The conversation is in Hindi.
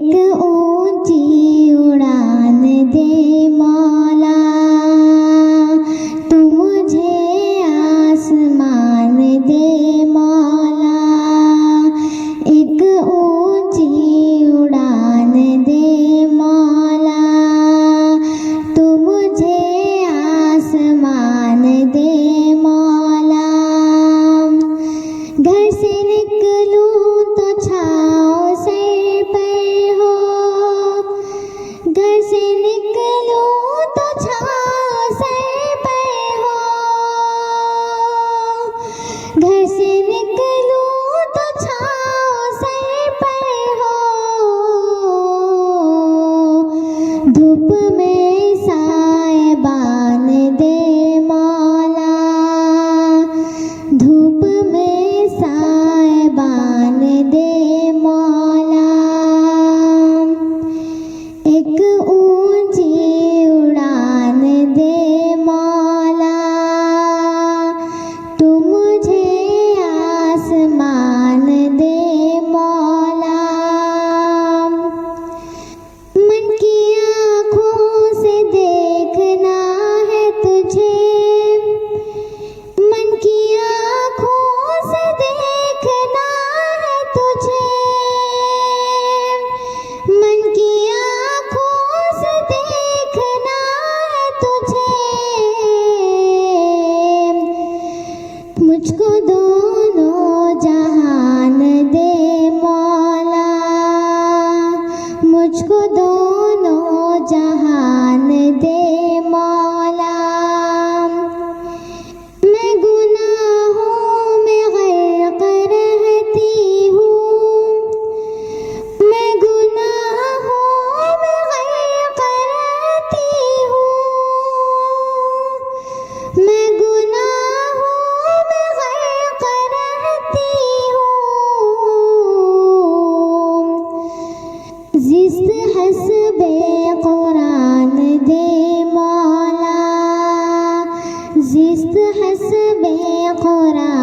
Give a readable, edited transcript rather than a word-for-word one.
एक ऊंची उड़ान दे मौला, तू मुझे आसमान दे मौला। एक ऊंची उड़ान दे मौला, तू मुझे आसमान दे मौला। घर से निकलूं तो छाँव सर पर हो, घर से निकलूं तो छाँव सर पर हो, घर से निकलूं तो छाँव सर पर हो। धूप में सायबान दे मौला, धूप में सायबान दे मौला। एक ऊंची उड़ान दे मौला, तू मुझे आसमान दे मौला। मन की आँखों से देखना है तुझे, मन की आँखों से देखना है तुझे, मन की आँखों से देखना है तुझे। मुझको दोनों जहान दे मौला, मुझको दोनों जहान दे मौला। मैं गुनाहों में गर्क रहती हूँ, मैं गुनाहों में गर्क रहती हूँ, मैं गुनाहों में गर्क रहती हूँ। जिस्त हस्बे कुरान दे मौला, जिस्त हस्बे कुरान